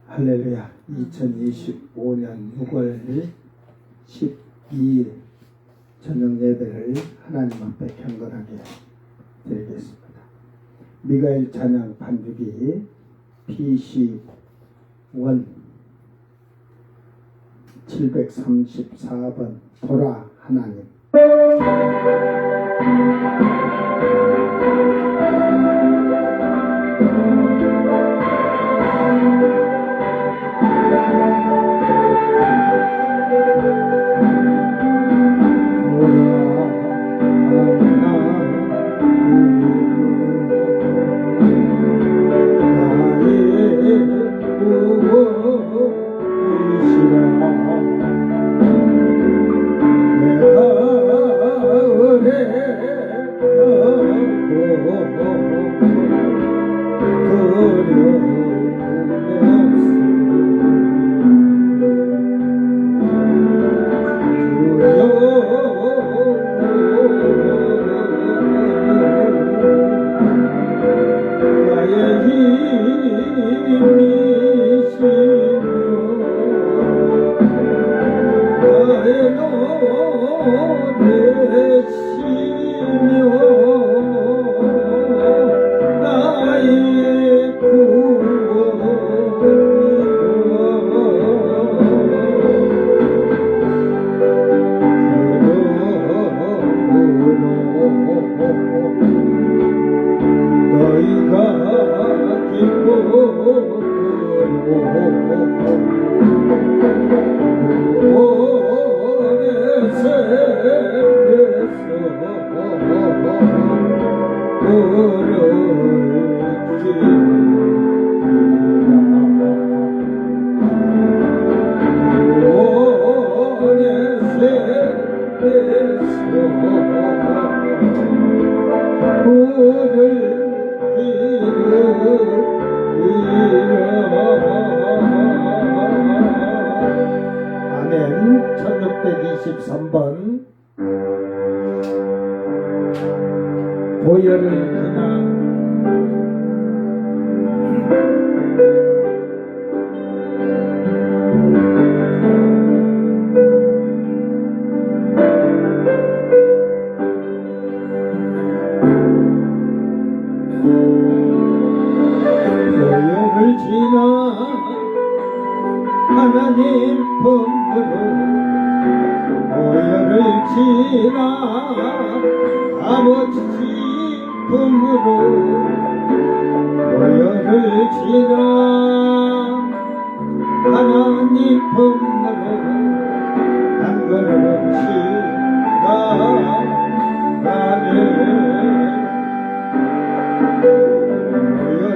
할렐루야. 2025년 6월 12일 저녁 예배를 하나님 앞에 경건하게 드리겠습니다. 미가엘 찬양 반주기 PC1 734번 돌아 하나님. 아멘. 1623번 보혈을 그나 보혈을 지나 하나님 품으로 보혈을 지나 아버지 품으로 보혈을 지나 하나님 품으로 한 걸음씩 나가네.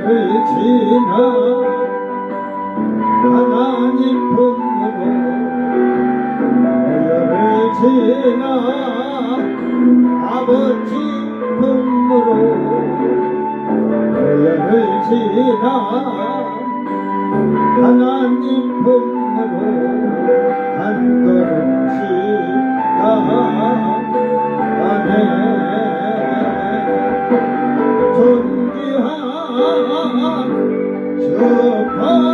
보혈을 지나 하나님 품으로 보혈을 지나 아버지 품으로 보혈을 지나 하나님 품으로 한 걸음씩 나가네. 존귀한 저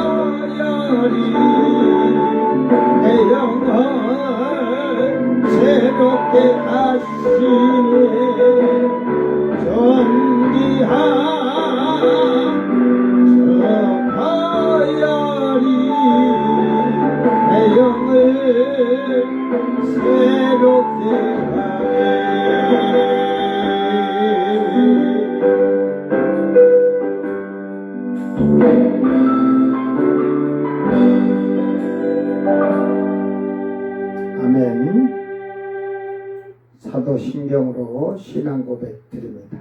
보혈이 내 영혼 새롭게 하시네. 존귀한 저 보혈이 내 영을 새롭게 하네. 아멘. 사도신경으로 신앙 고백 드립니다.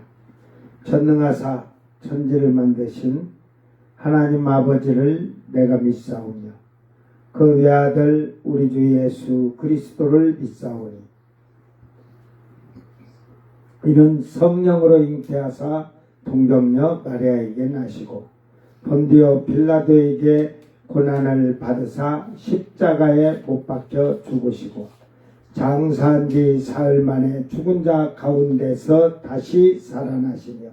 전능하사 천지를 만드신 하나님 아버지를 내가 믿사오며 그 외아들 우리 주 예수 그리스도를 믿사오니 이는 성령으로 잉태하사 동정녀 마리아에게 나시고 본디오 빌라도에게 고난을 받으사 십자가에 못 박혀 죽으시고 장사한 지 사흘 만에 죽은 자 가운데서 다시 살아나시며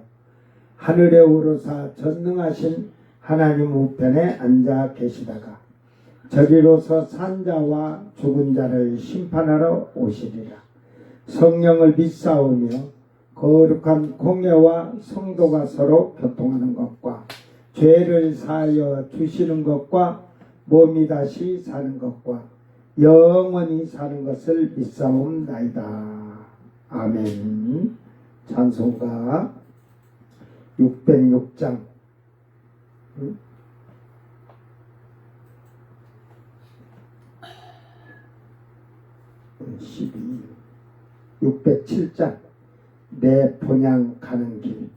하늘에 오르사 전능하신 하나님 우편에 앉아 계시다가 저리로서 산자와 죽은 자를 심판하러 오시리라. 성령을 믿사오며 거룩한 공예와 성도가 서로 교통하는 것과 죄를 사하여 주시는 것과 몸이 다시 사는 것과 영원히 사는 것을 믿사옵나이다. 아멘. 찬송가 606장 12 607장 내 본향 가는 길.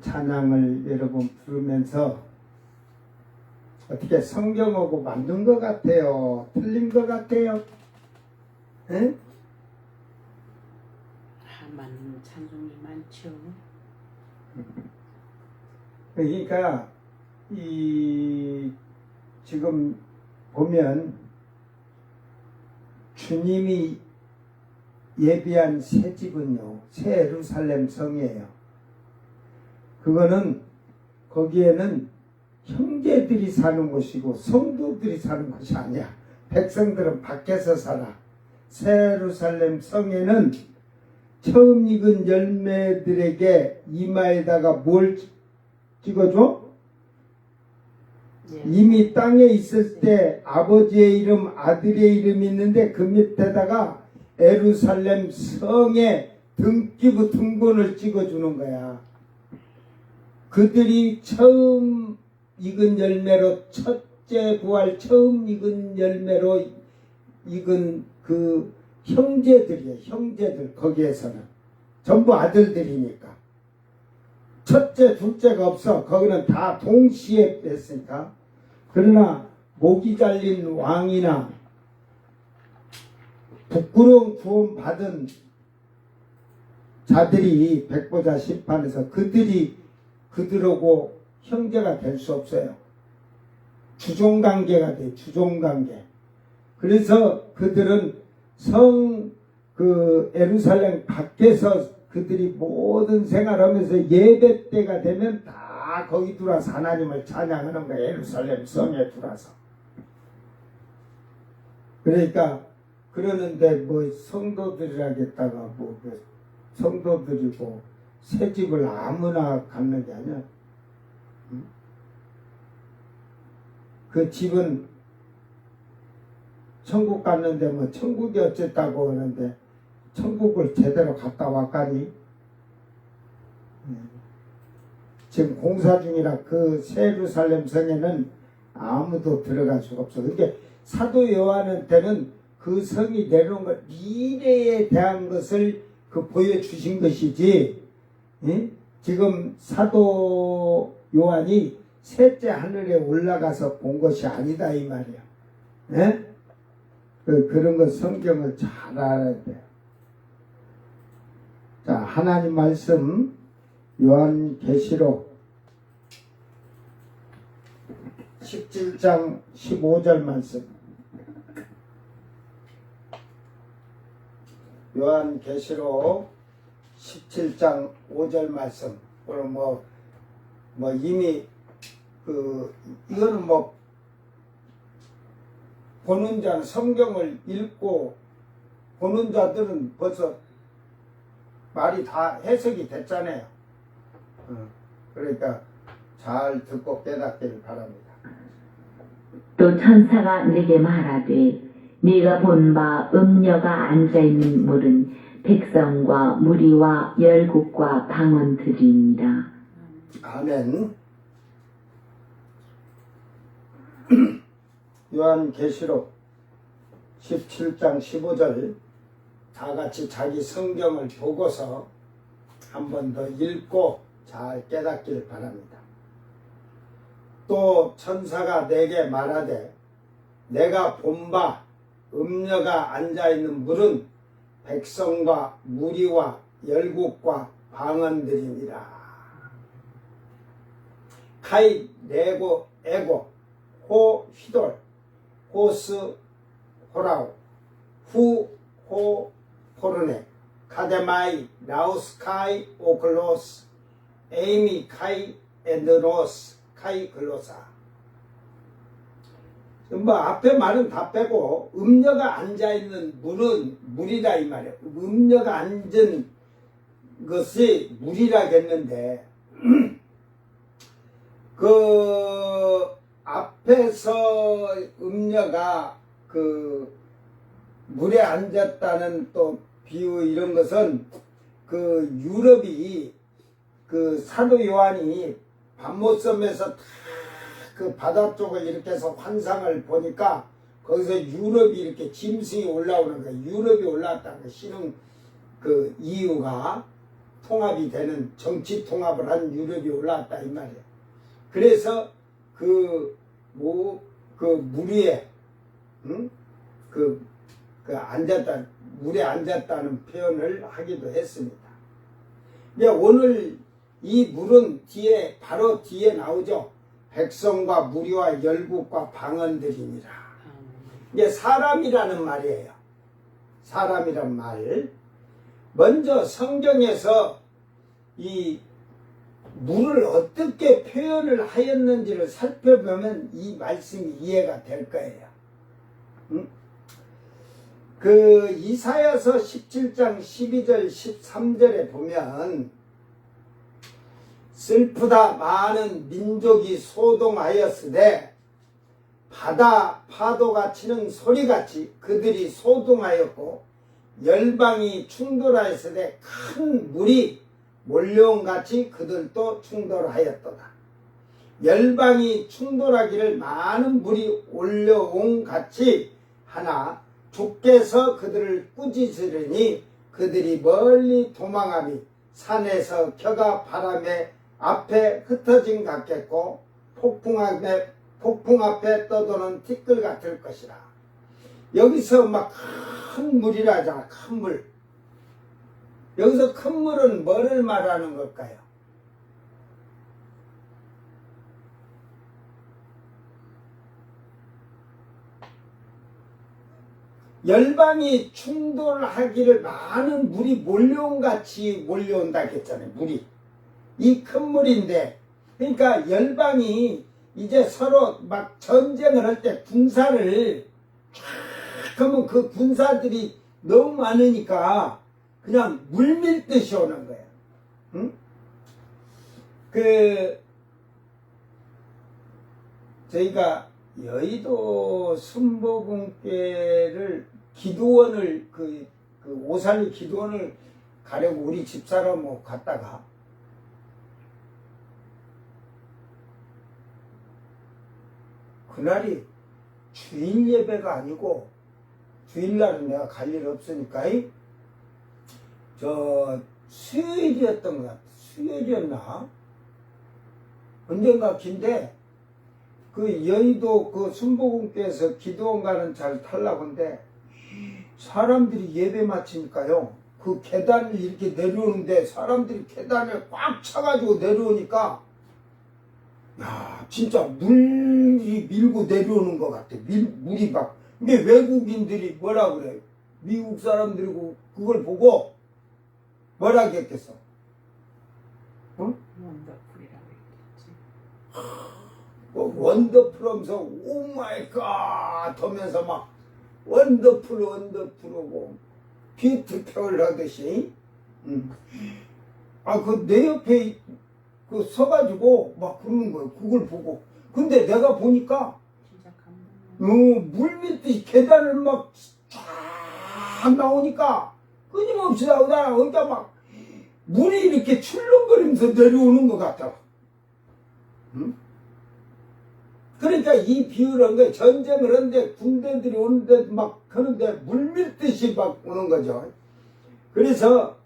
찬양을 여러분 부르면서 어떻게 성경하고 맞는 것 같아요? 틀린 것 같아요? 에? 맞는 찬송이 많죠. 그러니까 지금 보면 주님이 예비한 새 집은요, 새 예루살렘 성이에요. 그거는 거기에는 형제들이 사는 곳이고 성도들이 사는 곳이 아니야. 백성들은 밖에서 살아. 새 예루살렘 성에는 처음 익은 열매들에게 이마에다가 뭘 찍어줘? 이미 땅에 있을 때 아버지의 이름, 아들의 이름이 있는데 그 밑에다가 예루살렘 성의 등기부 등본을 찍어주는 거야. 그들이 처음 익은 열매로, 첫째 부활 처음 익은 열매로 익은 그 형제들이에요. 형제들. 거기에서는 전부 아들들이니까 첫째 둘째가 없어. 거기는 다 동시에 뺐으니까. 그러나 목이 잘린 왕이나 부끄러운 구원 받은 자들이 백보자 심판에서 그들하고 형제가 될 수 없어요. 주종관계가 돼. 주종관계. 그래서 그들은 예루살렘 밖에서 그들이 모든 생활하면서 예배 때가 되면 다 거기 들어와서 하나님을 찬양하는 거야. 예루살렘 성에 들어와서. 그러니까 그러는데 뭐 성도들이라겠다가 뭐그 성도들이고 새 집을 아무나 갖는 게 아니야. 응? 그 집은 천국 갔는데 뭐 천국이 어쨌다고 하는데 천국을 제대로 갔다 왔까니. 지금 공사 중이라 그 새 예루살렘 성에는 아무도 들어갈 수가 없어. 그러니까 사도 요한한테는 그 성이 내려온 것, 미래에 대한 것을 그 보여주신 것이지, 예? 지금 사도 요한이 셋째 하늘에 올라가서 본 것이 아니다 이 말이야. 예? 그런 거 성경을 잘 알아야 돼. 자, 하나님 말씀 요한계시록 17장 15절 말씀. 요한계시록 17장 5절 말씀. 그럼 뭐 이미 이거는 뭐 보는 자는 성경을 읽고 보는 자들은 벌써 말이 다 해석이 됐잖아요. 그러니까 잘 듣고 깨닫기를 바랍니다. 또 천사가 내게 말하되 네가 본 바 음녀가 앉아있는 물은 백성과 무리와 열국과 방언들이니라. 아멘. 요한계시록 17장 15절 다 같이 자기 성경을 보고서 한 번 더 읽고 잘 깨닫길 바랍니다. 또 천사가 내게 말하되 내가 본 바 음녀가 앉아있는 물은 백성과 무리와 열국과 방언들이니라. 카이 네고 에고 호 휘돌 호스 호라우 후 호 포르네 카데마이 라우스카이 오클로스 에이미 카이 엔드로스 카이 글로사. 뭐 앞에 말은 다 빼고 음녀가 앉아있는 물은 물이다 이 말이에요. 음녀가 앉은 것이 물이라겠는데 그 앞에서 음녀가 그 물에 앉았다는 또 비유 이런 것은 그 유럽이 그 사도 요한이 밤모섬에서 그 바다 쪽을 이렇게 해서 환상을 보니까 거기서 유럽이 이렇게 짐승이 올라오는 거예요. 유럽이 올라왔다는 거 싫은 그 이유가 통합이 되는 정치 통합을 한 유럽이 올라왔다 이 말이에요. 그래서 그 물 위에 앉았다 물에 앉았다는 표현을 하기도 했습니다. 근데 오늘 이 물은 뒤에 바로 뒤에 나오죠. 백성과 무리와 열국과 방언들이니라. 이게 사람이라는 말이에요. 사람이란 말. 먼저 성경에서 이 물을 어떻게 표현을 하였는지를 살펴보면 이 말씀이 이해가 될 거예요. 그 이사야서 17장 12절 13절에 보면 슬프다 많은 민족이 소동하였으되 바다 파도가 치는 소리같이 그들이 소동하였고 열방이 충돌하였으되 큰 물이 몰려온 같이 그들도 충돌하였도다. 열방이 충돌하기를 많은 물이 올려온 같이 하나 주께서 그들을 꾸짖으려니 그들이 멀리 도망하니 산에서 겨가 바람에 앞에 흩어진 같겠고 폭풍 앞에 떠도는 티끌 같을 것이라. 여기서 막 큰 물이라 하잖아. 큰 물. 여기서 큰 물은 뭐를 말하는 걸까요? 열방이 충돌하기를 많은 물이 몰려온 같이 몰려온다 했잖아요. 물이. 이 큰 물인데, 그러니까 열방이 이제 서로 막 전쟁을 할 때 군사를 쫙 하면 그 군사들이 너무 많으니까 그냥 물밀듯이 오는 거야. 응? 저희가 여의도 순복음교회를 기도원을 그 오산리 기도원을 가려고 우리 집사람하고 갔다가 그날이 주일 예배가 아니고 주일날은 내가 갈 일 없으니까 저 수요일이었던 것 같아. 수요일이었나? 언젠가 긴데 그 여의도 그 순복음교회에서 기도원 가는 차를 타려고 하는데 사람들이 예배 마치니까요 그 계단을 이렇게 내려오는데 사람들이 계단을 꽉 차가지고 내려오니까 야 진짜 물이 밀고 내려오는 것 같아. 물이 막. 근데 외국인들이 뭐라 그래? 미국 사람들이고 그걸 보고 뭐라 했겠어? 응? 원더풀이라고 했겠지. 원더풀하면서 오마이갓 하면서 막 원더풀하고 뷰티풀 하듯이 그 내 옆에 그 서가지고 막 그러는 거예요. 그걸 보고. 근데 내가 보니까 진짜 감동. 물 밀듯이 계단을 막 쫙 나오니까 끊임없이 나오잖아. 그러니까 막 물이 이렇게 출렁거리면서 내려오는 것 같아. 응? 그러니까 이 비유를 게 전쟁을 하는데 군대들이 오는데 막 하는데 물 밀듯이 막 오는 거죠. 그래서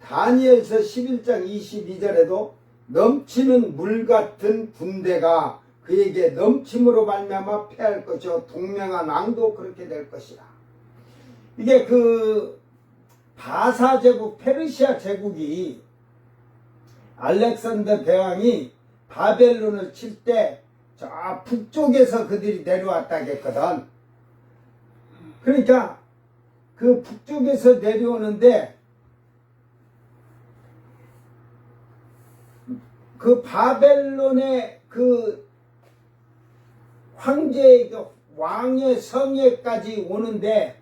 다니엘서 11장 22절에도 넘치는 물 같은 군대가 그에게 넘침으로 말미암아 패할 것이요 동맹한 왕도 그렇게 될 것이라. 이게 그 바사 제국 페르시아 제국이 알렉산더 대왕이 바벨론을 칠 때 저 북쪽에서 그들이 내려왔다 했거든. 그러니까 그 북쪽에서 내려오는데 그 바벨론의 그 황제의 그 왕의 성에까지 오는데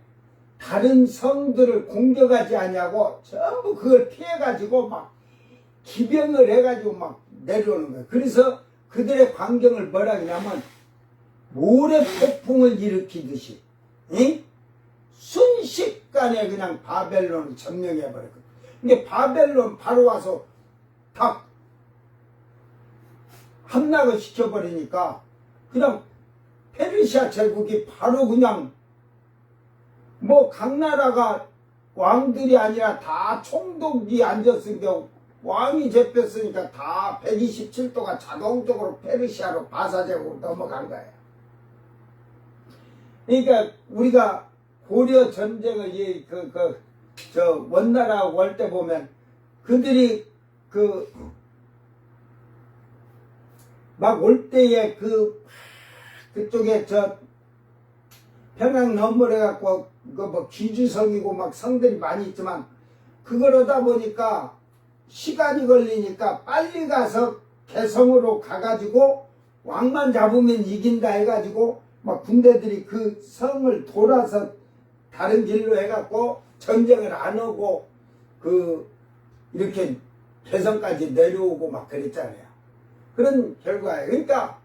다른 성들을 공격하지 아니하고 전부 그걸 피해가지고 막 기병을 해가지고 막 내려오는 거예요. 그래서 그들의 광경을 뭐라 하냐면 모래 폭풍을 일으키듯이 순식간에 그냥 바벨론을 점령해버렸거든. 근데 바벨론 바로 와서 다 함락을 시켜버리니까 그냥 페르시아 제국이 바로 그냥 뭐 각 나라가 왕들이 아니라 다 총독이 앉았으니까 왕이 잡혔으니까 다 127도가 자동적으로 페르시아로 바사 제국으로 넘어간 거예요. 그러니까 우리가 고려 전쟁을 저 원나라 올 때 보면 그들이 막 올 때에 그쪽에 저 평양 너머래 갖고 그 뭐 기주성이고 막 성들이 많이 있지만 그러다 보니까 시간이 걸리니까 빨리 가서 개성으로 가가지고 왕만 잡으면 이긴다 해가지고 막 군대들이 그 성을 돌아서 다른 길로 해갖고 전쟁을 안 하고 이렇게 개성까지 내려오고 막 그랬잖아요. 그런 결과예요. 그러니까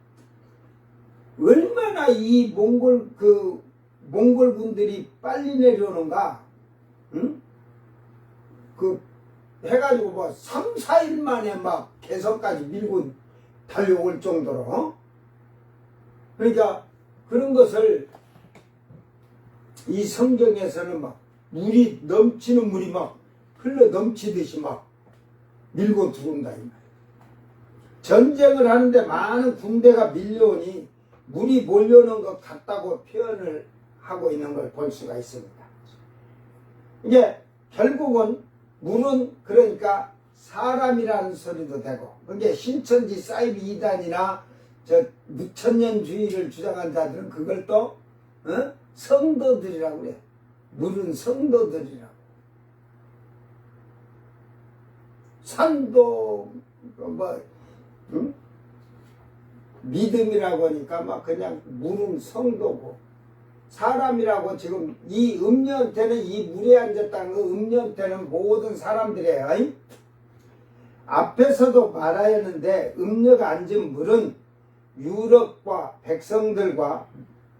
얼마나 이 몽골군들이 빨리 내려오는가, 응? 해가지고 뭐 3, 4일 만에 막 개성까지 밀고 달려올 정도로, 그러니까 그런 것을 이 성경에서는 막 넘치는 물이 막 흘러 넘치듯이 막 밀고 들어온다. 전쟁을 하는데 많은 군대가 밀려오니 물이 몰려오는 것 같다고 표현을 하고 있는 걸 볼 수가 있습니다. 이게 결국은 물은 그러니까 사람이라는 소리도 되고, 그게 신천지 사이비 이단이나 저 무천년주의를 주장한 자들은 그걸 또 성도들이라고 그래. 물은 성도들이라고. 산도 믿음이라고 하니까 막 그냥 물은 성도고 사람이라고 지금 이 음녀한테는 이 물에 앉았다는 거 음녀한테는 모든 사람들이에요. 앞에서도 말하였는데 음녀가 앉은 물은 유럽과 백성들과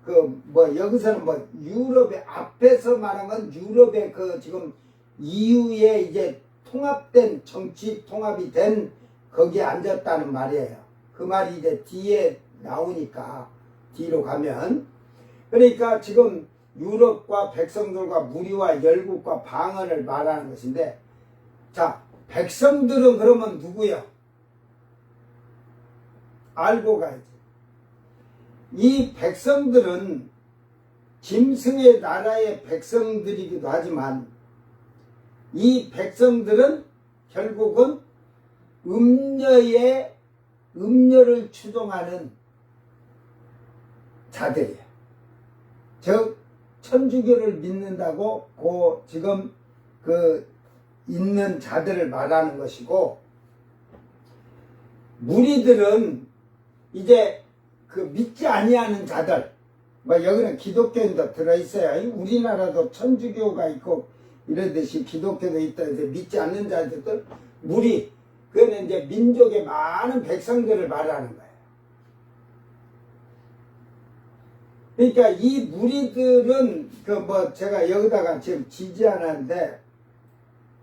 그 뭐 여기서는 뭐 유럽의 앞에서 말한 건 유럽의 그 지금 이후에 이제 통합된 정치 통합이 된 거기에 앉았다는 말이에요. 그 말이 이제 뒤에 나오니까 뒤로 가면 그러니까 지금 유럽과 백성들과 무리와 열국과 방언을 말하는 것인데 자 백성들은 그러면 누구야? 알고 가야지. 이 백성들은 짐승의 나라의 백성들이기도 하지만 이 백성들은 결국은 음녀를 추종하는 자들이에요. 즉 천주교를 믿는다고 지금 그 있는 자들을 말하는 것이고 무리들은 이제 그 믿지 아니하는 자들 뭐 여기는 기독교인도 들어있어요. 우리나라도 천주교가 있고 이러듯이 기독교도 있다. 이제 믿지 않는 자들 무리 그거는 이제 민족의 많은 백성들을 말하는 거예요. 그러니까 이 무리들은 그 뭐 제가 여기다가 지금 지지 않았는데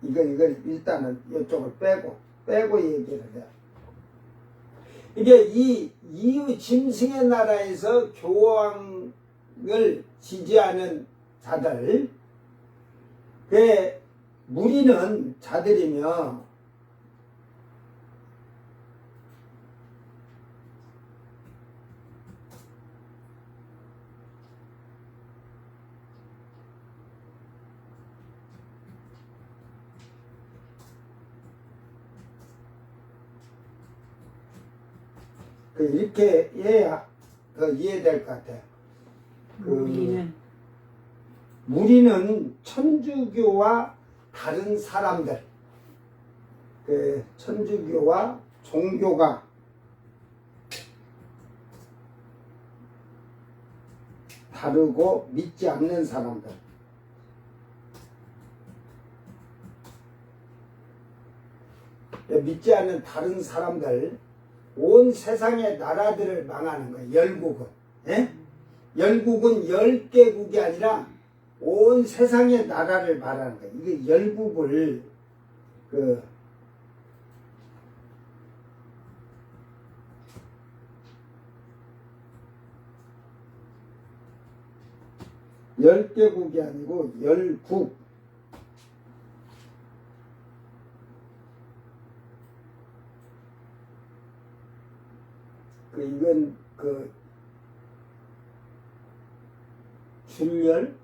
이걸 일단은 이쪽을 빼고 얘기를 해요. 이게 이 이후 짐승의 나라에서 교황을 지지하는 자들, 그 무리는 자들이며 이렇게 해야 더 이해될 것 같아요. 무리는 천주교와 다른 사람들, 그 천주교와 종교가 다르고 믿지 않는 사람들. 믿지 않는 다른 사람들, 온 세상의 나라들을 망하는 거예요. 열국은. 예? 열국은 10개국이 아니라 온 세상의 나라를 말하는 거예요. 이게 열국을 그 10개국이 아니고 열국. 이건 줄열?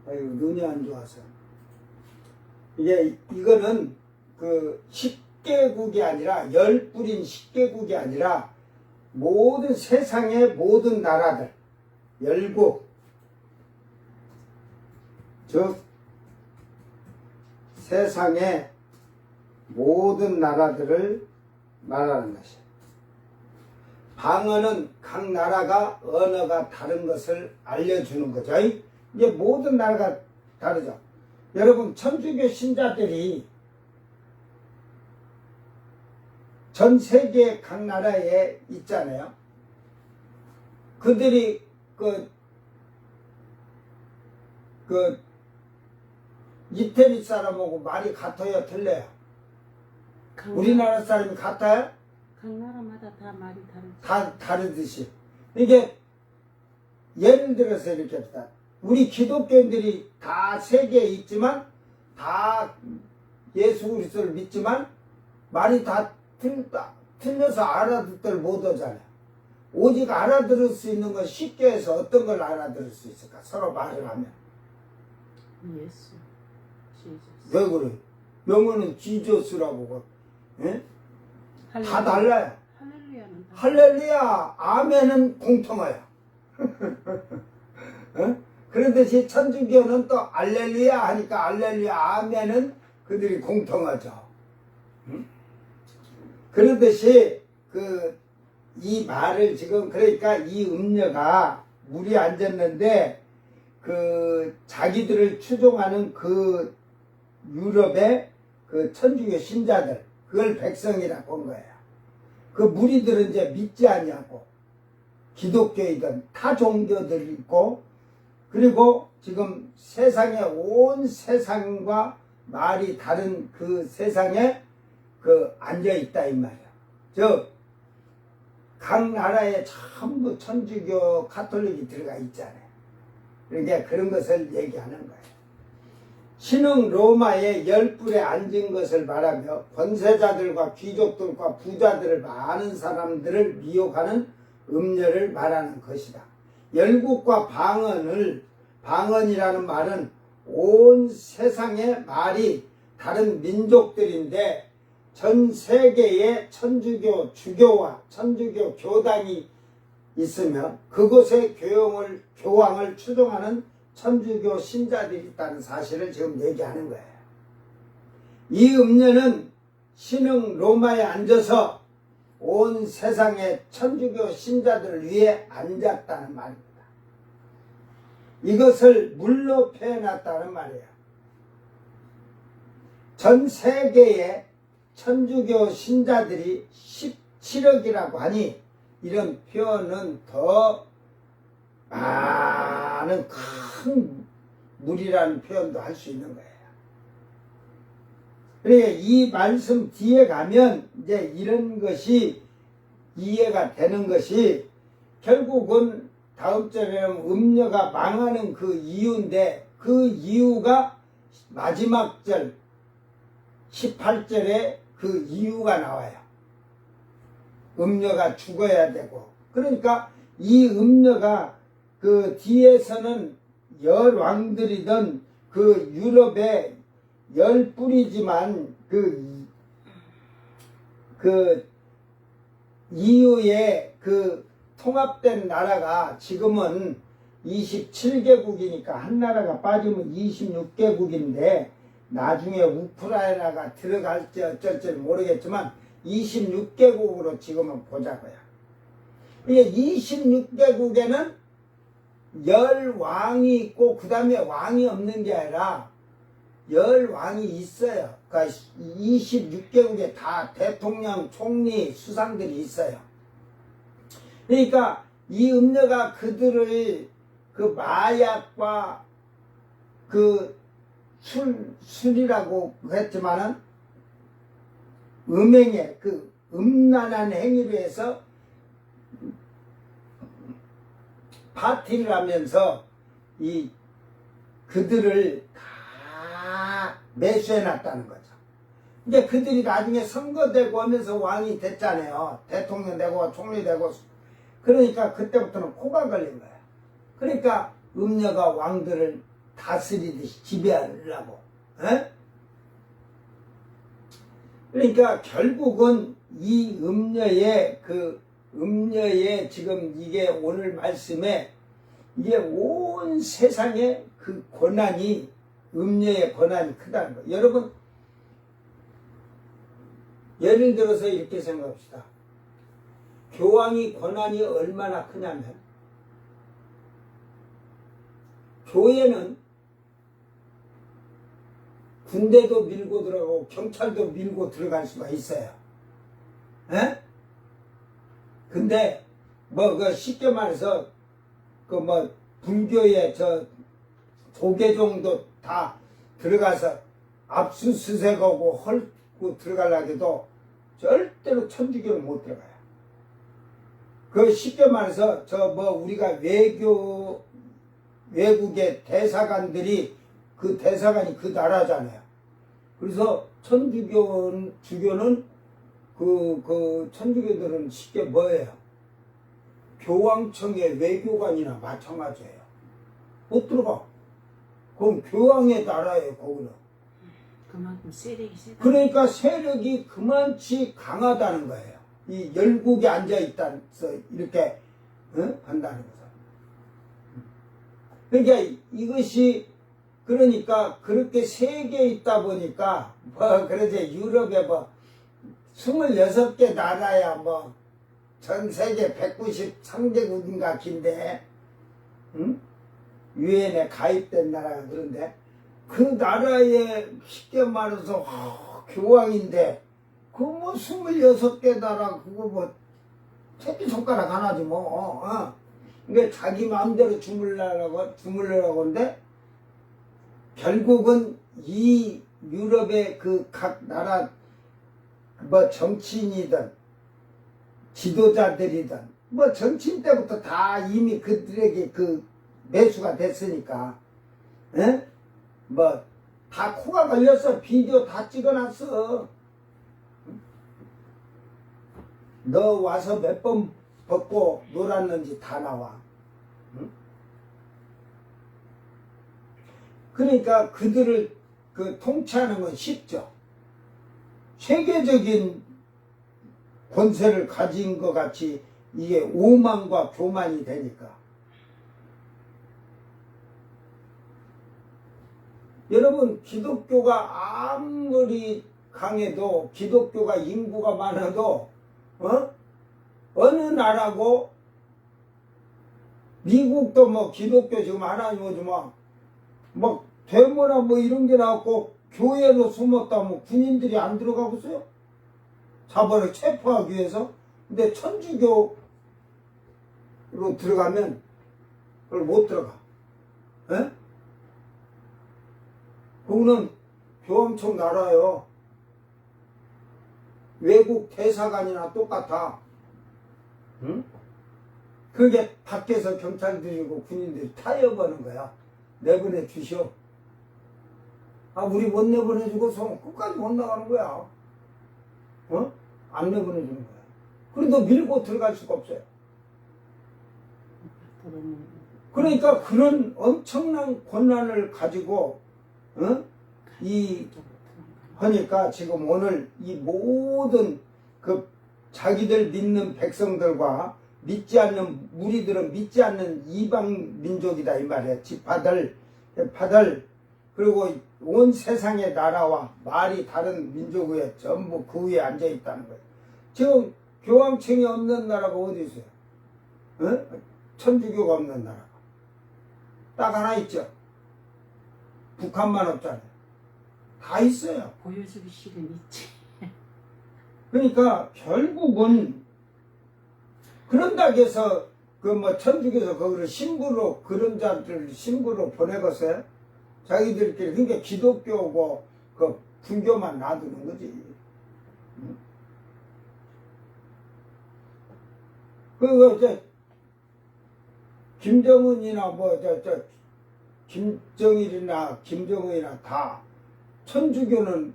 아이고 눈이 안 좋아서. 이거는 10개국이 아니라 10뿌린 10개국이 아니라 모든 세상의 모든 나라들 열국, 즉 세상의 모든 나라들을 말하는 것이에요. 방언은 각 나라가 언어가 다른 것을 알려주는 거죠. 이제 모든 나라가 다르죠. 여러분 천주교 신자들이 전 세계 각 나라에 있잖아요. 그들이 이태리 사람하고 말이 같아요, 틀려요? 우리나라 사람이 같아요? 각 나라마다 다 말이 다르지. 다 다르듯이. 이게 예를 들어서 이렇게 합시다. 우리 기독교인들이 다 세계에 있지만 다 예수 그리스도를 믿지만 말이 다 틀려서 알아듣들 못하잖아요. 오직 알아들을 수 있는 건 쉽게 해서 어떤 걸 알아들을 수 있을까? 서로 말을 하면. 예수, 지저스. 왜 그래? 영어는 지저스라고. 예? 다 달라요. 할렐루야는 다. 할렐루야, 아멘은 공통어야. 어? 그런듯이 천주교는 또 알렐루야 하니까 알렐루야, 아멘은 그들이 공통어죠. 응? 그런듯이 이 말을 지금 그러니까 이 음녀가 물이 앉았는데 그 자기들을 추종하는 그 유럽의 그 천주교 신자들 그걸 백성이라고 한 거예요. 그 무리들은 이제 믿지 않냐고 기독교이든 타 종교들이 있고 그리고 지금 세상에 온 세상과 말이 다른 그 세상에 그 앉아 있다 이 말이야. 즉 각 나라에 전부 천주교 카톨릭이 들어가 있잖아요. 그러니까 그런 것을 얘기하는 거예요. 신흥 로마의 열불에 앉은 것을 말하며 권세자들과 귀족들과 부자들을 많은 사람들을 미혹하는 음녀를 말하는 것이다. 열국과 방언이라는 말은 온 세상의 말이 다른 민족들인데 전 세계에 천주교 주교와 천주교 교단이 있으면 그곳의 교황을 추종하는 천주교 신자들이 있다는 사실을 지금 얘기하는 거예요. 이 음녀는 신흥 로마에 앉아서 온 세상의 천주교 신자들을 위해 앉았다는 말입니다. 이것을 물로 표현했다는 말이에요. 전 세계에 천주교 신자들이 17억이라고 하니 이런 표현은 더 많은 큰 물이라는 표현도 할 수 있는 거예요. 그러니까 이 말씀 뒤에 가면 이제 이런 것이 이해가 되는 것이 결국은 다음 절에는 음녀가 망하는 그 이유인데 그 이유가 마지막 절 18절에 그 이유가 나와요. 음녀가 죽어야 되고 그러니까 이 음녀가 그 뒤에서는 열 왕들이던 그 유럽의 열 뿌리지만 그 이후에 그 통합된 나라가 지금은 27개국이니까 한 나라가 빠지면 26개국인데 나중에 우크라이나가 들어갈지 어쩔지 모르겠지만 26개국으로 지금은 보자고요. 이게 26개국에는 열 왕이 있고 그 다음에 왕이 없는 게 아니라 열 왕이 있어요. 그러니까 26개국에 다 대통령, 총리, 수상들이 있어요. 그러니까 이 음녀가 그들을 그 마약과 그 술이라고 했지만은 음행에 그 음란한 행위로 해서 파티를 하면서 이 그들을 다 매수해 놨다는 거죠. 이제 그들이 나중에 선거되고 하면서 왕이 됐잖아요. 대통령 되고 총리 되고. 그러니까 그때부터는 코가 걸린 거야. 그러니까 음녀가 왕들을 다스리듯이 지배하려고. 에? 그러니까 결국은 이 음녀의 지금 이게 오늘 말씀에 이게 온 세상에 그 권한이 음녀의 권한이 크다는 거예요. 여러분 예를 들어서 이렇게 생각합시다. 교황이 권한이 얼마나 크냐면 교회는 군대도 밀고 들어가고 경찰도 밀고 들어갈 수가 있어요. 에? 근데 그 쉽게 말해서 불교의 조계종도 다 들어가서 압수수색하고 헐고 들어가려고 해도 절대로 천주교는 못 들어가요. 쉽게 말해서 우리가 외국의 대사관들이 그 대사관이 그 나라잖아요. 그래서 주교는 천주교들은 쉽게 뭐예요? 교황청의 외교관이나 마찬가지예요. 못 들어가. 그럼 교황의 나라예요, 거기는. 그만큼 세력이 세다. 그러니까 세력이 그만치 강하다는 거예요. 이 열국에 앉아 있다서 이렇게 한다는 거죠. 그러니까 이것이 그러니까 그렇게 세계에 있다 보니까 그러지 유럽에 26개 나라야 전 세계 193개국인가 긴데 응? 유엔에 가입된 나라가 그런데 그 나라에 쉽게 말해서 교황인데 그 뭐 26개 나라 그거 뭐 새끼손가락 하나지 뭐 그러니까 자기 마음대로 주물러라고 하는데 결국은 이 유럽의 그 각 나라 뭐 정치인이든 지도자들이든 뭐 정치인 때부터 다 이미 그들에게 그 매수가 됐으니까 뭐 다 코가 걸렸어. 비디오 다 찍어놨어. 너 와서 몇 번 벗고 놀았는지 다 나와. 그러니까 그들을 그 통치하는 건 쉽죠. 세계적인 권세를 가진 것 같이 이게 오만과 교만이 되니까. 여러분, 기독교가 아무리 강해도, 기독교가 인구가 많아도 어느 나라고, 미국도 뭐 기독교 지금 하나님 오지만 막 데모나 뭐 이런 게 나왔고 교회로 숨었다 뭐 군인들이 안 들어가고 있어요. 자본을 체포하기 위해서. 근데 천주교로 들어가면 그걸 못 들어가. 에? 그거는 교황청 나라요. 외국 대사관이나 똑같아. 응? 그게 밖에서 경찰들이고 군인들이 타협하는 거야. 내보내 주시오. 우리 못 내보내주고서 끝까지 못 나가는 거야. 안 내보내주는 거야. 그래도 밀고 들어갈 수가 없어요. 그러니까 그런 엄청난 권한을 가지고 하니까 지금 오늘 이 모든 그 자기들 믿는 백성들과 믿지 않는 무리들은 믿지 않는 이방 민족이다 이 말이야. 지파들 그리고 온 세상의 나라와 말이 다른 민족 위에 전부 그 위에 앉아 있다는 거예요. 지금 교황청이 없는 나라가 어디 있어요? 천주교가 없는 나라가 딱 하나 있죠. 북한만 없잖아요. 다 있어요. 보여주기 싫은 있지. 그러니까 결국은 그런다고 해서 그 뭐 천주교에서 거기를 신부로 그런 자들을 신부로 보내겠어요? 자기들끼리 그러니까 기독교고 그 불교만 놔두는 거지. 그거 김정은이나 뭐 김정일이나 김정은이나 다 천주교는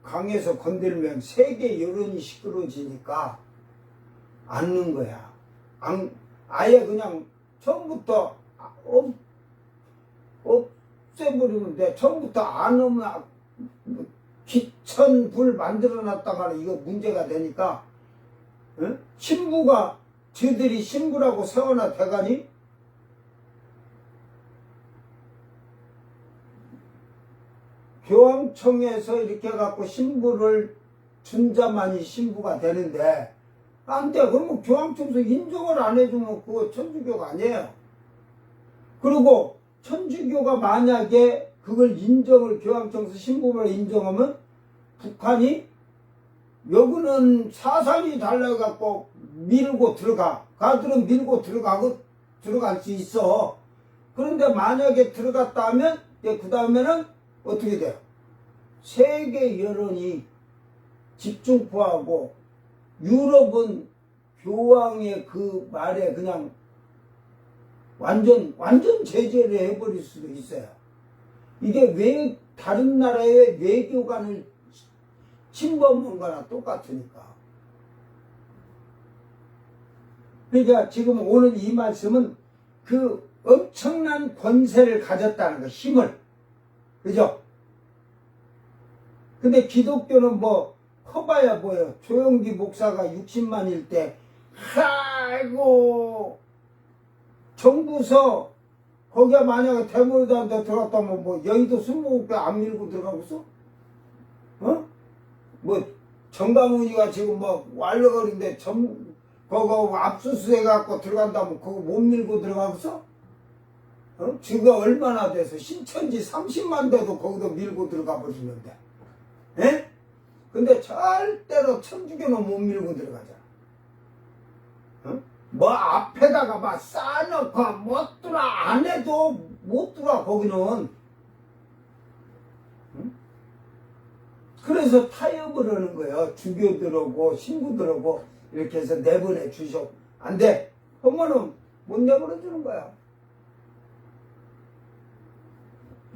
강에서 건들면 세계 여론이 시끄러워지니까 않는 거야. 아예 그냥 처음부터 없애버리면 돼. 처음부터 안 오면 기천불 만들어놨다가는 이거 문제가 되니까 신부가 저들이 신부라고 세워놔 대가니 교황청에서 이렇게 해갖고 신부를 준 자만이 신부가 되는데 안 돼. 그러면 교황청에서 인정을 안 해주면 그거 천주교가 아니에요. 그리고 천주교가 만약에 그걸 교황청에서 신부를 인정하면 북한이 여기는 사상이 달라갖고 밀고 들어가. 가들은 밀고 들어갈 수 있어. 그런데 만약에 들어갔다 하면 그 다음에는 어떻게 돼요? 세계 여론이 집중포하고 유럽은 교황의 그 말에 그냥 완전 제재를 해버릴 수도 있어요. 이게 왜 다른 나라의 외교관을 침범한 거나 똑같으니까. 그러니까 지금 오늘 이 말씀은 그 엄청난 권세를 가졌다는 거, 힘을. 그죠? 근데 기독교는 뭐 커봐야 뭐예요. 조영기 목사가 60만일 때 아이고 정부서 거기가 만약에 대모단데 들어갔다면 뭐 여의도 20개 안 밀고 들어가겠어? 뭐 정강훈이가 지금 뭐 완료거리인데 그거 압수수색 갖고 들어간다면 그거 못 밀고 들어가겠어? 쥐가 얼마나 돼서 신천지 30만 대도 거기도 밀고 들어가 버리는데, 예? 근데 절대로 천주교는 못 밀고 들어가잖아. 뭐 앞에다가 막 쌓아놓고 못 들어 안 해도 못 들어 거기는. 그래서 타협을 하는 거예요. 주교들하고 신부들하고 이렇게 해서 내보내 주셔. 안 돼. 그러면은 못 내보내 주는 거야.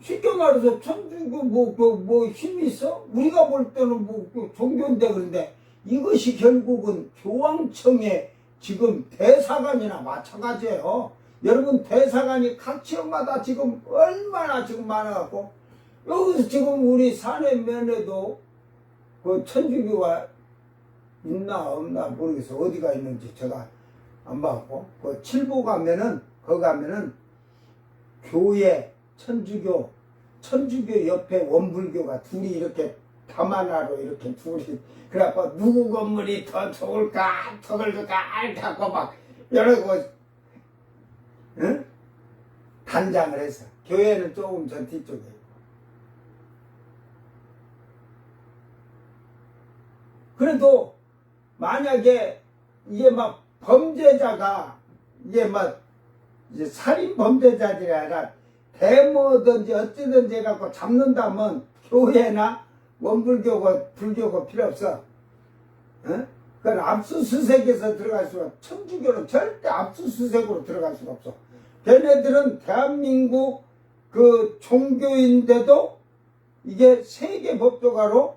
쉽게 말해서 천주교 뭐 힘이 있어? 우리가 볼 때는 종교인데 그런데 이것이 결국은 교황청의 지금 대사관이나 마찬가지예요. 여러분 대사관이 각 지역마다 지금 얼마나 지금 많아갖고 여기서 지금 우리 사내면에도 그 천주교가 있나 없나 모르겠어. 어디가 있는지 제가 안 봐갖고 그 칠보 가면은 거기 가면은 교회 천주교 옆에 원불교가 둘이 이렇게 다만화로 이렇게 둘이 그래갖고 누구 건물이 더 좋을까 더 좋을까 알고 막 여러 응? 단장을 해서 교회는 조금 전 뒤쪽에 그래도 만약에 이게 막 범죄자가 이게 막 이제 살인 범죄자들이 아니라 대모든지 어찌든지 해갖고 잡는다면 교회나 원불교고 불교고 필요 없어. 어? 그건 압수수색에서 들어갈 수가 천주교는 절대 압수수색으로 들어갈 수가 없어. 걔네들은 대한민국 그 종교인데도 이게 세계 법조가로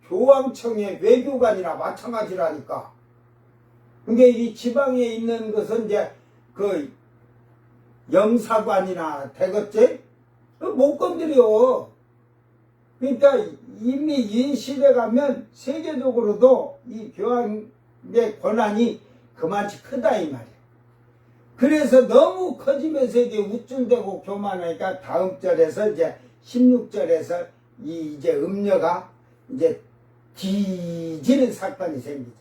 교황청의 외교관이나 마찬가지라니까. 그게 이 지방에 있는 것은 이제 그 영사관이나 대것제 못 건드려. 그러니까 이미 이 시대 가면 세계적으로도 이 교황의 권한이 그만치 크다 이 말이야. 그래서 너무 커지면서 이게 우쭐대고 교만하니까 다음 절에서 이제 16절에서 이제 음녀가 이제 뒤지는 사건이 생기죠.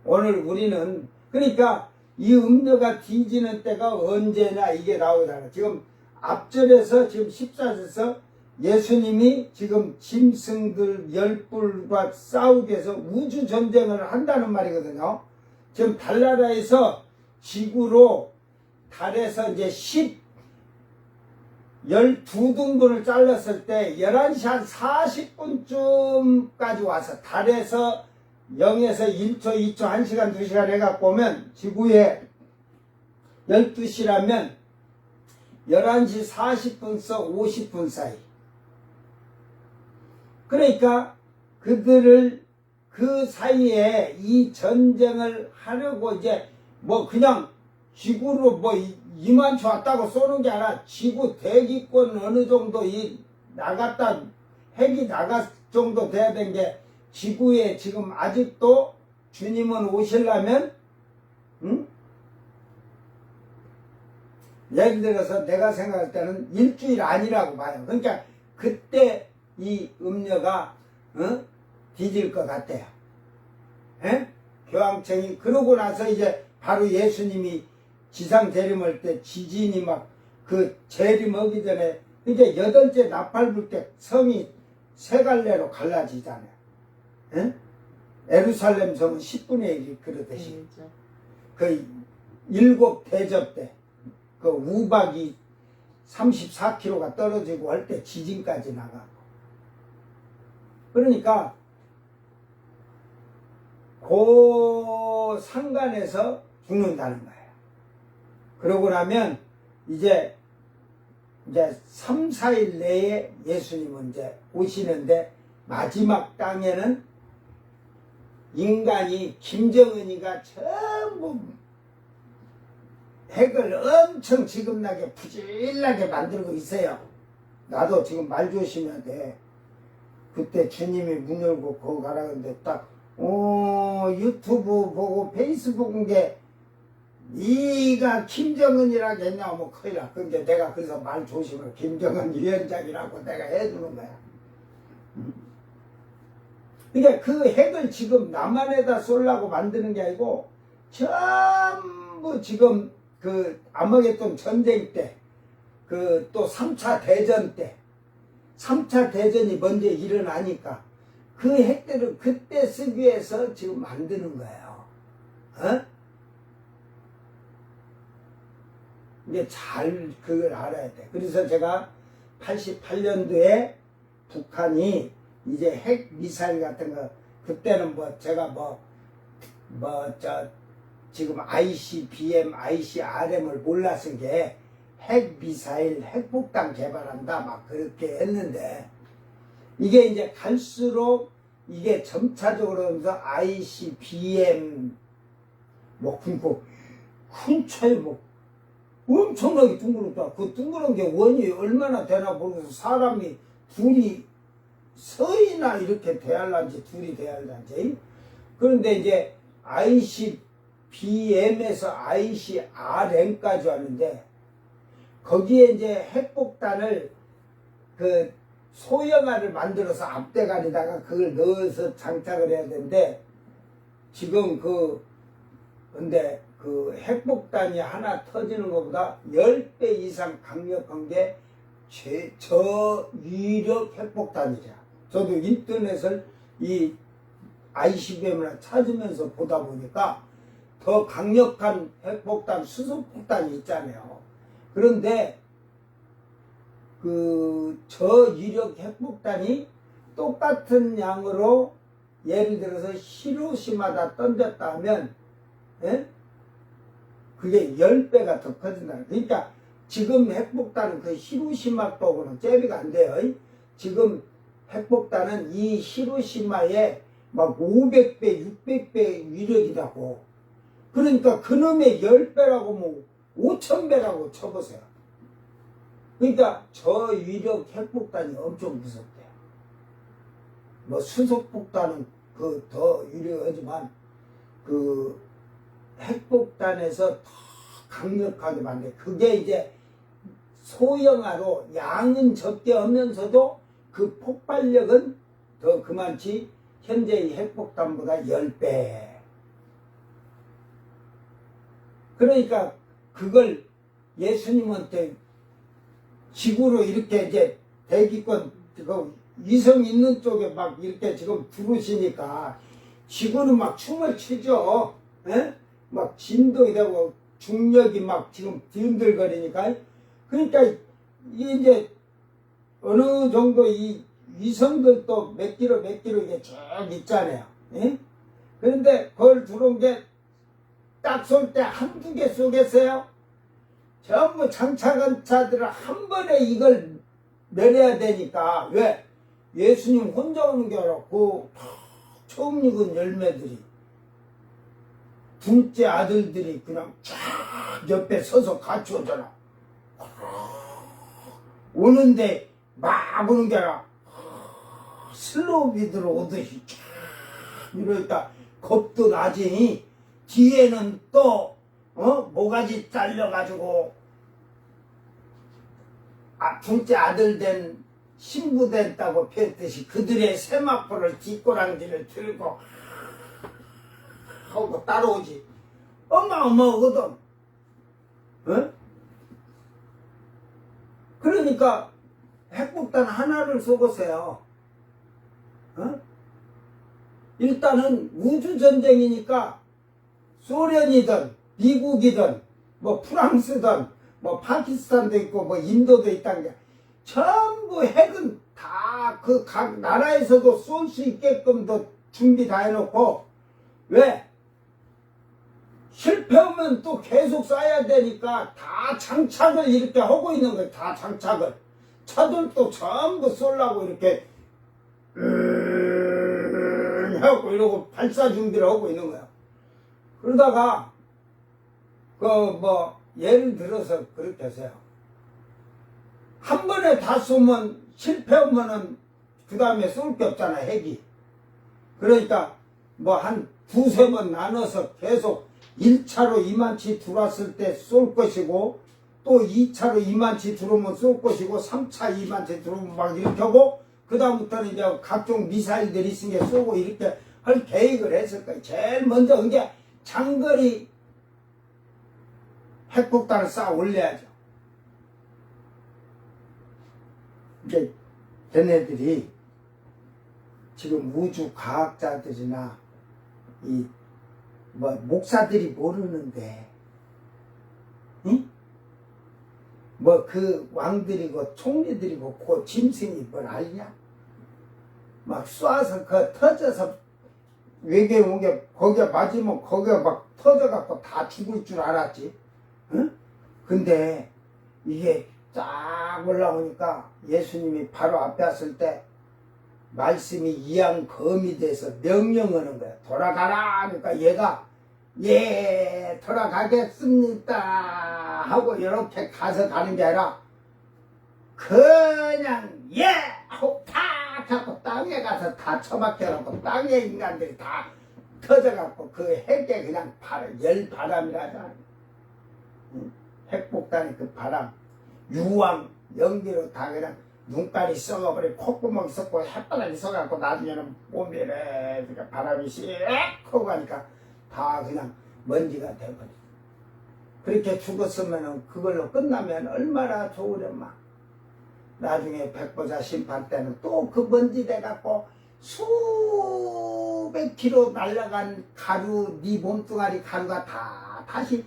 오늘 우리는 그러니까 이 음녀가 뒤지는 때가 언제냐 이게 나오잖아. 지금 앞절에서 지금 14절에서 예수님이 지금 짐승들 10뿔과 싸우기 위해서 우주 전쟁을 한다는 말이거든요. 지금 달나라에서 지구로 달에서 이제 12등분을 잘랐을 때 11시 한 40분쯤까지 와서 달에서 0에서 1초, 2초, 1시간, 2시간 해갖고 오면 지구에 12시라면 11시 40분서 50분 사이. 그러니까 그들을 그 사이에 이 전쟁을 하려고 이제 뭐 그냥 지구로 뭐 이만치 왔다고 쏘는 게 아니라 지구 대기권 어느 정도 나갔다 핵이 나갈 정도 돼야 된 게 지구에 지금 아직도 주님은 오시려면 예를 들어서 내가 생각할 때는 일주일 아니라고 봐요. 그러니까 그때 이 음녀가 뒤질 것 같대요. 에? 교황청이 그러고 나서 이제 바로 예수님이 지상 재림할 때 지진이 막 그 재림하기 전에 이제 8째 나팔 불 때 성이 세 갈래로 갈라지잖아요. 에? 예루살렘 성은 10분의 1이 그러듯이 그 7 대접 때 그 우박이 34km가 떨어지고 할 때 지진까지 나가고 그러니까 그 상간에서 죽는다는 거예요. 그러고 나면 이제 3, 4일 내에 예수님은 이제 오시는데 마지막 땅에는 인간이 김정은이가 전부 핵을 엄청 지급나게 부질나게 만들고 있어요. 나도 지금 말 조심해야 돼. 그때 주님이 문 열고 거기 가라 그러는데 딱 유튜브 보고 페이스북 본 게 네가 김정은이라고 했냐 뭐 큰일 나. 근데 내가 그래서 말 조심해. 김정은 위원장이라고 내가 해주는 거야. 그러니까 그 핵을 지금 남한에다 쏠라고 만드는 게 아니고 전부 지금 그 아마겟돈 전쟁 때, 그 또 3차 대전 때, 3차 대전이 먼저 일어나니까 그 핵들을 그때 쓰기 위해서 지금 만드는 거예요. 어? 이게 잘 그걸 알아야 돼. 그래서 제가 88년도에 북한이 이제 핵 미사일 같은 거, 그때는 뭐 제가 지금 ICBM, ICRM을 몰랐은 게 핵 미사일, 핵폭탄 개발한다 막 그렇게 했는데, 이게 이제 갈수록 이게 점차적으로 하면서 ICBM 뭐 큰 차에 뭐 엄청나게 둥그렇다. 그 둥그런 게 원이 얼마나 되나 모르겠어. 사람이 둘이 서이나 이렇게 대할란지 둘이 대할란지. 그런데 이제 ICBM에서 ICRM까지 왔는데, 거기에 이제 핵폭탄을 그 소형화를 만들어서 앞대가리다가 그걸 넣어서 장착을 해야 되는데, 지금 근데 그 핵폭탄이 하나 터지는 것보다 10배 이상 강력한 게 저위력 핵폭탄이라. 저도 인터넷을 이 ICBM을 찾으면서 보다 보니까 더 강력한 핵폭탄, 수소폭탄이 있잖아요. 그런데 그 저위력 핵폭탄이 똑같은 양으로 예를 들어서 히로시마다 던졌다 하면, 예? 그게 10배가 더 커진다. 그러니까 지금 핵폭탄은 그 히로시마 쪽으로는 잽이가 안 돼요. 지금 핵폭탄은 이 히로시마에 막 500배, 600배 위력이라고. 그러니까 그놈의 10배라고 뭐 5000배라고 쳐보세요. 그러니까 저 위력 핵폭탄이 엄청 무섭대요. 뭐 수소폭탄은 그 더 위력하지만 그 핵폭탄에서 더 강력하게 만들. 그게 이제 소형화로 양은 적게 하면서도 그 폭발력은 더 그만치 현재의 핵폭탄보다 10배. 그러니까 그걸 예수님한테 지구로 이렇게 이제 대기권 그 위성 있는 쪽에 막 이렇게 지금 들어오시니까 지구는 막 춤을 추죠. 에? 막 진동이 되고 중력이 막 지금 뒤흔들거리니까. 그러니까 이게 이제 어느 정도 이 위성들도 몇 킬로 이게 쭉 있잖아요. 에? 그런데 그걸 들어온 게 딱 쏠 때 한두 개 쏘겠어요? 전부 장착한 차들을 한 번에 이걸 내려야 되니까. 왜? 예수님 혼자 오는 게 아니고 처음 익은 열매들이, 둘째 아들들이 그냥 쫙 옆에 서서 같이 오잖아. 오는데 막 오는 게 아니라 슬로우 비드로 오듯이 쫙 이러니까 겁도 나지. 뒤에는 또 모가지 잘려가지고 둘째 아들 된 신부 됐다고 표했듯이 그들의 세마포를 뒷고랑지를 들고 하고 따라오지. 어마어마하거든. 어? 그러니까 핵폭탄 하나를 쏘고서요. 어? 일단은 우주전쟁이니까 소련이든 미국이든 뭐 프랑스든 뭐 파키스탄도 있고 뭐 인도도 있다는 게 전부 핵은 다 그 각 나라에서도 쏠 수 있게끔 더 준비 다 해놓고. 왜? 실패하면 또 계속 쏴야 되니까 다 장착을 이렇게 하고 있는 거예요. 다 장착을. 차들도 전부 쏠라고 이렇게 하고 이러고 발사 준비를 하고 있는 거야. 그러다가 예를 들어서 그렇게 하세요. 한 번에 다 쏘면 실패하면은 그 다음에 쏠 게 없잖아, 핵이. 그러니까 한 두세 번 나눠서 계속 1차로 이만치 들어왔을 때 쏠 것이고, 또 2차로 이만치 들어오면 쏠 것이고, 3차 이만치 들어오면 막 이렇게 하고, 그 다음부터는 이제 각종 미사일들이 있으니까 쏘고 이렇게 할 계획을 했을 거예요. 제일 먼저 한 게 장거리 핵폭탄을 쌓아 올려야죠. 이제 걔네들이 지금 우주 과학자들이나 이 뭐 목사들이 모르는데, 응? 뭐 그 왕들이고 총리들이고 그 짐승이 뭘 알냐? 막 쏴서 그 터져서 외계에 온 게 거기에 맞으면 거기가 막 터져갖고 다 죽을 줄 알았지. 응? 근데 이게 쫙 올라오니까 예수님이 바로 앞에 왔을 때 말씀이 이양검이 돼서 명령하는 거야. 돌아가라 하니까 얘가 예 돌아가겠습니다 하고 이렇게 가서 가는 게 아니라 그냥 예 하고 탁 하고 땅에 가서 다 처박혀갖고 땅에 인간들이 다 터져갖고 그 핵에 그냥 열 바람이라잖아. 핵폭탄이 그 바람 유황 연기로 다 그냥 눈깔이 썩어버리고 콧구멍이 썩고 햇바닥이 썩어갖고 나중에는 봄이래 그러니까 바람이 씩 하고 가니까 다 그냥 먼지가 돼버려. 그렇게 죽었으면 그걸로 끝나면 얼마나 좋으련마. 나중에 백보자 심판 때는 또 그 먼지 돼갖고 수백 킬로 날아간 가루 네 몸뚱아리 가루가 다 다시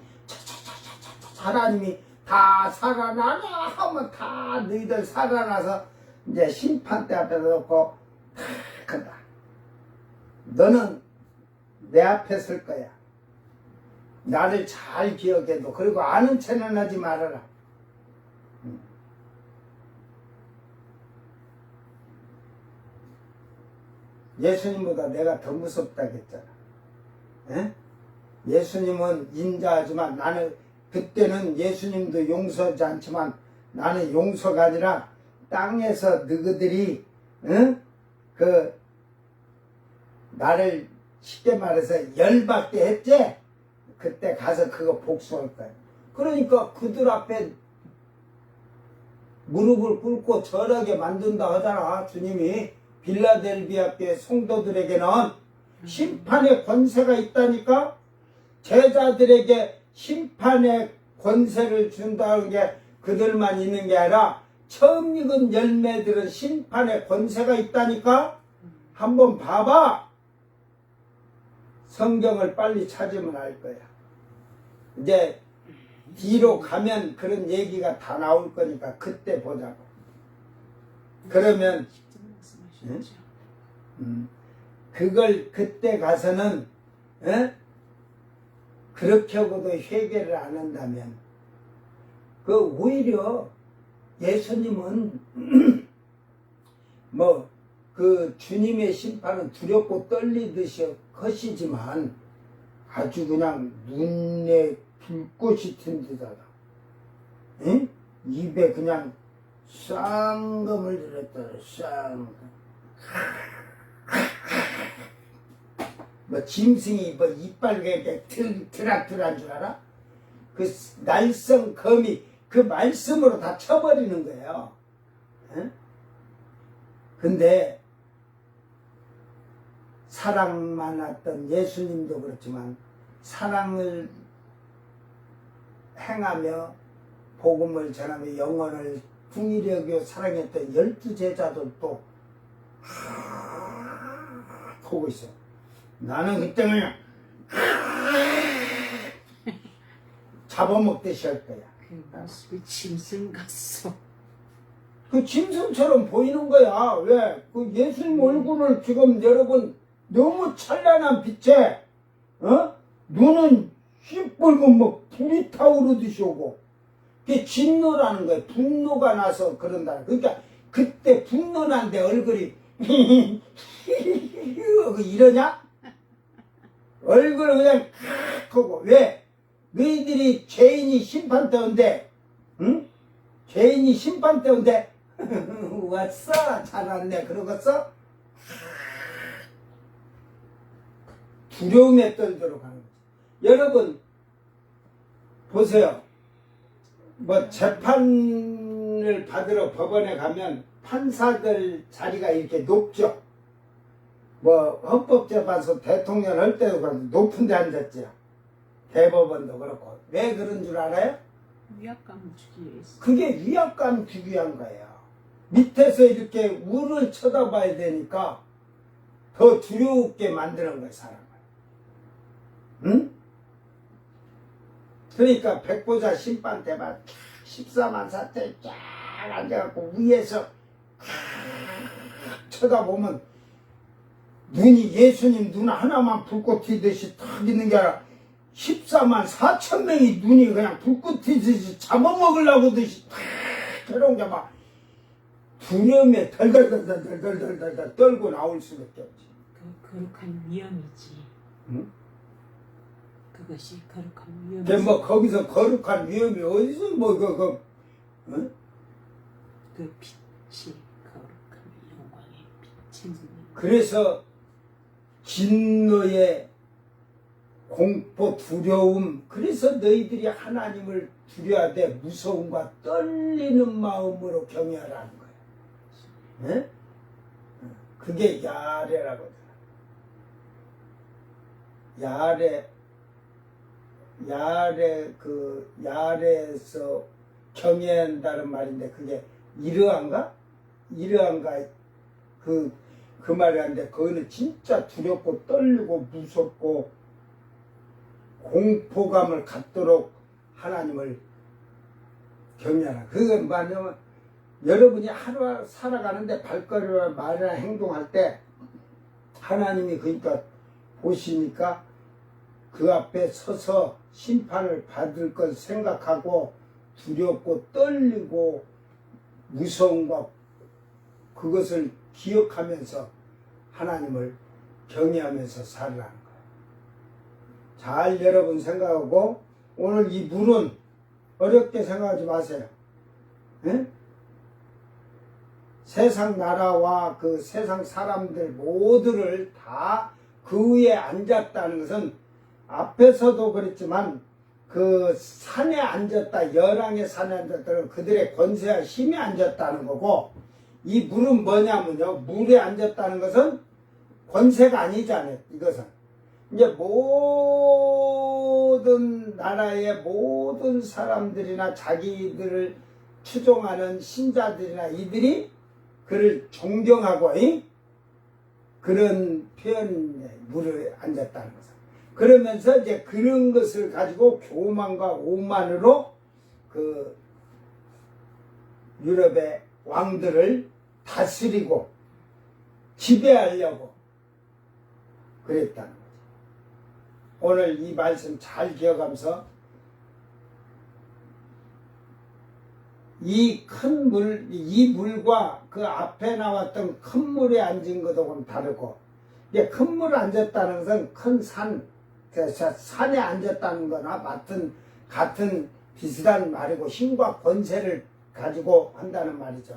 하나님이 다 살아나냐 하면 다 너희들 살아나서 이제 심판대 앞에 놓고 탁 한다. 너는 내 앞에 설 거야. 나를 잘 기억해도 그리고 아는 체는 하지 말아라. 예수님보다 내가 더 무섭다겠잖아. 에? 예수님은 인자하지만 나는 그때는 예수님도 용서하지 않지만 나는 용서가 아니라 땅에서 너희들이 그 나를 쉽게 말해서 열받게 했지? 그때 가서 그거 복수할 거야. 그러니까 그들 앞에 무릎을 꿇고 절하게 만든다 하잖아. 주님이 빌라델비아 교회 성도들에게는 심판의 권세가 있다니까. 제자들에게 심판의 권세를 준다는 게 그들만 있는 게 아니라 처음 익은 열매들은 심판의 권세가 있다니까. 한번 봐봐. 성경을 빨리 찾으면 알 거야. 이제 뒤로 가면 그런 얘기가 다 나올 거니까 그때 보자고. 그러면 그걸 그때 가서는 그렇게 하고도 회개를 안 한다면 그 오히려 예수님은 뭐 그 주님의 심판은 두렵고 떨리듯이 것이지만 아주 그냥 눈에 불꽃이 튄 듯하다. 응? 입에 그냥 쌍검을 들었다. 쌍검. 뭐 짐승이 뭐 이빨 이렇게 드락드락한 줄 알아? 그 날성 검이 그 말씀으로 다 쳐버리는 거예요. 응? 근데 사랑 많았던 예수님도 그렇지만 사랑을 행하며 복음을 전하며 영혼을 궁일히 여겨 사랑했던 12제자들도 보고 있어. 나는 그때 그냥 잡아먹듯이 할 거야. 그 모습이 짐승 같소. 그 짐승처럼 보이는 거야. 왜? 그 예수님 얼굴을 지금 여러분 너무 찬란한 빛에 눈은 시뻘건 뭐 불이 타오르듯이 오고 그게 진노라는 거야. 분노가 나서 그런다. 그러니까 그때 분노난데 얼굴이 이러냐? 얼굴을 그냥 하고. 왜? 너희들이 죄인이 심판 때인데 응? 죄인이 심판 때인데 왔어? 잘 왔네. 그러겠어? 두려움에 떨도록 하는 거지. 여러분 보세요. 뭐 재판을 받으러 법원에 가면 판사들 자리가 이렇게 높죠. 뭐 헌법재판소 대통령 할 때도 높은 데 앉았죠. 대법원도 그렇고. 왜 그런 줄 알아요? 위압감을 주기 위해서. 그게 위압감 주기 위한 거예요. 밑에서 이렇게 우를 쳐다봐야 되니까 더 두렵게 만드는 거예요, 사람을. 응? 그러니까 백보자 심판 때만 14만 사태 쫙 앉아갖고 위에서 쳐다보면 눈이 예수님 눈 하나만 불꽃 튀듯이 탁 있는 게 아니라 14만 4천 명이 눈이 그냥 불꽃 튀듯이 잡아먹으려고 듯이 탁 저런 게 막 두려움에 덜덜덜덜덜덜덜 떨고 나올 수밖에 없지. 그 거룩한 위험이지. 응? 그것이 거룩한 위험이지. 근데 뭐 거기서 거룩한 위험이 어디서 뭐 응? 그 빛이 거룩한 영광의 빛인. 그래서 진노의 공포 두려움, 그래서 너희들이 하나님을 두려워하되 무서움과 떨리는 마음으로 경외하라는 거예요. 네? 그게 야레라거든. 야레에서 경외한다는 말인데 그게 이러한가? 그 말이 한데 그거는 진짜 두렵고 떨리고 무섭고 공포감을 갖도록 하나님을 경외하라. 그건 뭐냐면 여러분이 하루 살아가는데 발걸음이나 말이나 행동할 때 하나님이 그러니까 보시니까 그 앞에 서서 심판을 받을 것 생각하고 두렵고 떨리고 무서움과 그것을 기억하면서 하나님을 경외하면서 살라는 거예요. 잘 여러분 생각하고 오늘 이 물은 어렵게 생각하지 마세요. 에? 세상 나라와 그 세상 사람들 모두를 다 그 위에 앉았다는 것은 앞에서도 그랬지만 그 산에 앉았다, 열왕의 산에 앉았다는 그들의 권세와 힘이 앉았다는 거고, 이 물은 뭐냐면요, 물에 앉았다는 것은 권세가 아니잖아요. 이것은 이제 모든 나라의 모든 사람들이나 자기들을 추종하는 신자들이나 이들이 그를 존경하고 그런 표현에 물에 앉았다는 것은, 그러면서 이제 그런 것을 가지고 교만과 오만으로 그 유럽의 왕들을 다스리고 지배하려고 그랬다는 거죠. 오늘 이 말씀 잘 기억하면서 이 큰 물, 이 물과 그 앞에 나왔던 큰 물에 앉은 것하고는 다르고, 이게 큰 물에 앉았다는 것은 큰 산, 산에 앉았다는 거나 같은 비슷한 말이고 힘과 권세를 가지고 한다는 말이죠.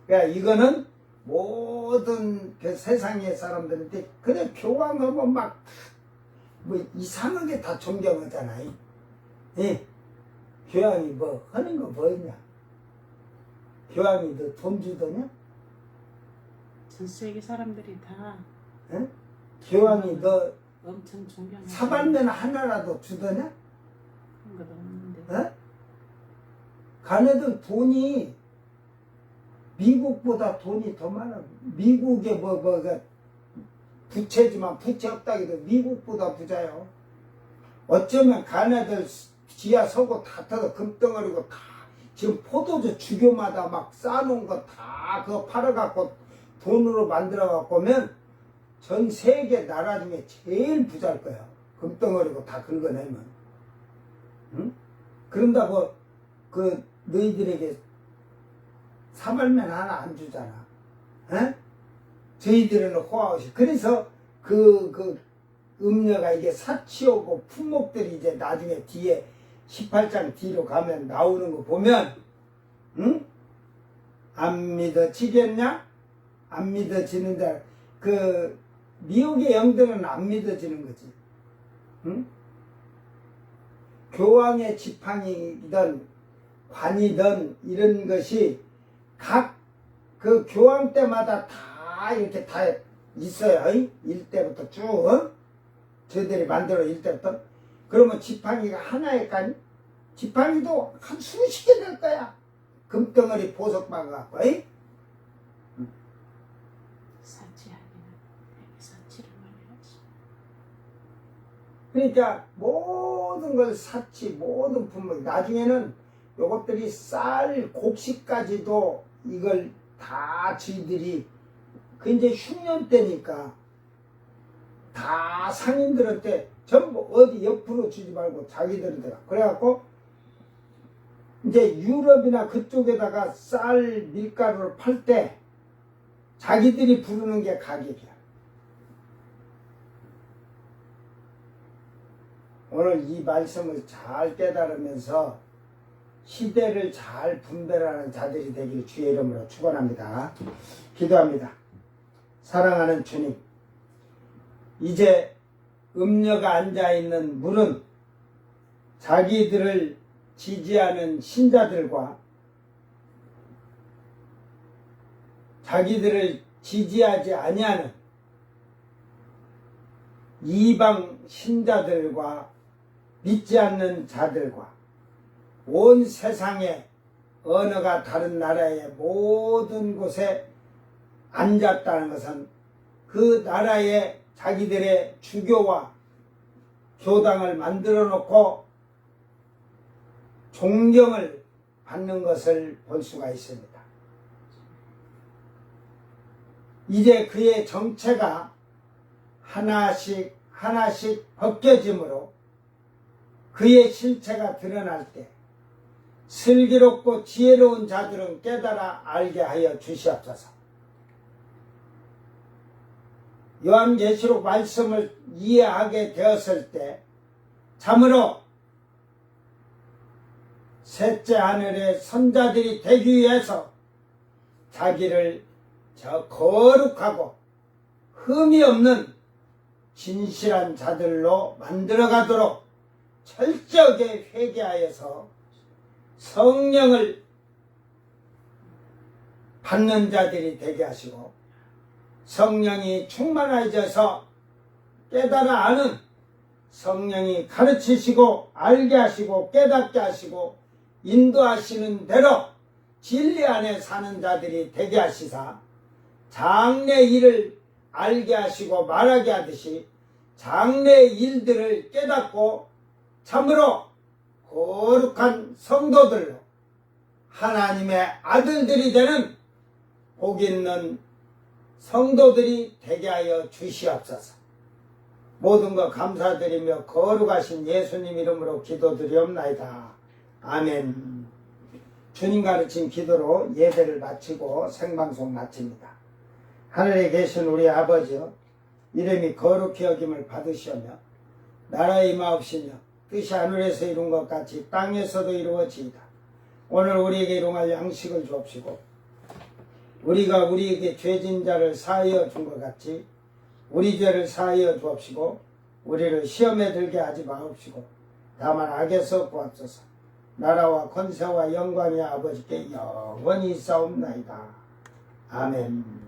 그러니까 이거는 모든 그 세상의 사람들한테 그래 교황하면 막 뭐 이상하게 다 존경하잖아요. 예. 교황이 뭐 하는 거 뭐 있냐? 교황이 너 돈 주더냐? 전 세계 사람들이 다 예? 교황이 너 엄청 존경하는 사발면 하나라도 주더냐? 그런 것도 없는데. 예? 가네들 돈이 미국보다 돈이 더 많아. 미국에 부채지만 부채 없다 해도 미국보다 부자요. 어쩌면 가네들 지하 서고 다 터서 금덩어리고 다 지금 포도주 주교마다 막 쌓아놓은 거 다 그거 팔아갖고 돈으로 만들어갖고 오면 전 세계 나라 중에 제일 부자일 거야. 금덩어리고 다 긁어내면. 응? 그런다고 그 너희들에게 사발면 하나 안 주잖아. 에? 저희들은 호화없이. 그래서 그 음녀가 이게 사치오고 품목들이 이제 나중에 뒤에 18장 뒤로 가면 나오는 거 보면, 응? 안 믿어지겠냐? 안 믿어지는데, 그, 미혹의 영들은 안 믿어지는 거지. 응? 교황의 지팡이든 관이든 이런 것이 각 그 교황 때마다 다 이렇게 다 있어요. 일 때부터 쭉, 저들이 만들어 일 때부터. 그러면 지팡이가 하나일까니? 지팡이도 한 수십 개 될 거야. 금덩어리 보석 박아갖고. 사치하기는 사치를 말해야지. 그러니까 모든 걸 사치, 모든 품목, 나중에는 요것들이 쌀, 곡식까지도 이걸 다 저희들이 그 이제 흉년 때니까 다 상인들한테 전부 어디 옆으로 주지 말고 자기들한테 그래갖고 이제 유럽이나 그쪽에다가 쌀 밀가루를 팔 때 자기들이 부르는 게 가격이야. 오늘 이 말씀을 잘 깨달으면서 시대를 잘 분별하는 자들이 되길 주의 이름으로 축원합니다. 기도합니다. 사랑하는 주님, 이제 음녀가 앉아있는 물은 자기들을 지지하는 신자들과 자기들을 지지하지 아니하는 이방 신자들과 믿지 않는 자들과 온 세상의 언어가 다른 나라의 모든 곳에 앉았다는 것은 그 나라의 자기들의 주교와 교당을 만들어 놓고 존경을 받는 것을 볼 수가 있습니다. 이제 그의 정체가 하나씩 벗겨짐으로 그의 실체가 드러날 때 슬기롭고 지혜로운 자들은 깨달아 알게 하여 주시옵소서. 요한계시록 말씀을 이해하게 되었을 때 참으로 셋째 하늘의 선자들이 되기 위해서 자기를 저 거룩하고 흠이 없는 진실한 자들로 만들어가도록 철저하게 회개하여서 성령을 받는 자들이 되게 하시고 성령이 충만해져서 깨달아 아는 성령이 가르치시고 알게 하시고 깨닫게 하시고 인도하시는 대로 진리 안에 사는 자들이 되게 하시사 장래 일을 알게 하시고 말하게 하듯이 장래 일들을 깨닫고 참으로 거룩한 성도들로 하나님의 아들들이 되는 복 있는 성도들이 되게 하여 주시옵소서. 모든 것 감사드리며 거룩하신 예수님 이름으로 기도드리옵나이다. 아멘. 주님 가르친 기도로 예배를 마치고 생방송 마칩니다. 하늘에 계신 우리 아버지여, 이름이 거룩히 여김을 받으시오며 나라의 임하옵시며 뜻이 하늘에서 이룬 것 같이 땅에서도 이루어지이다. 오늘 우리에게 일용할 양식을 주옵시고 우리가 우리에게 죄진 자를 사하여 준 것 같이 우리 죄를 사하여 주옵시고 우리를 시험에 들게 하지 마옵시고 다만 악에서 구하옵소서. 나라와 권세와 영광이 아버지께 영원히 있사옵나이다. 아멘.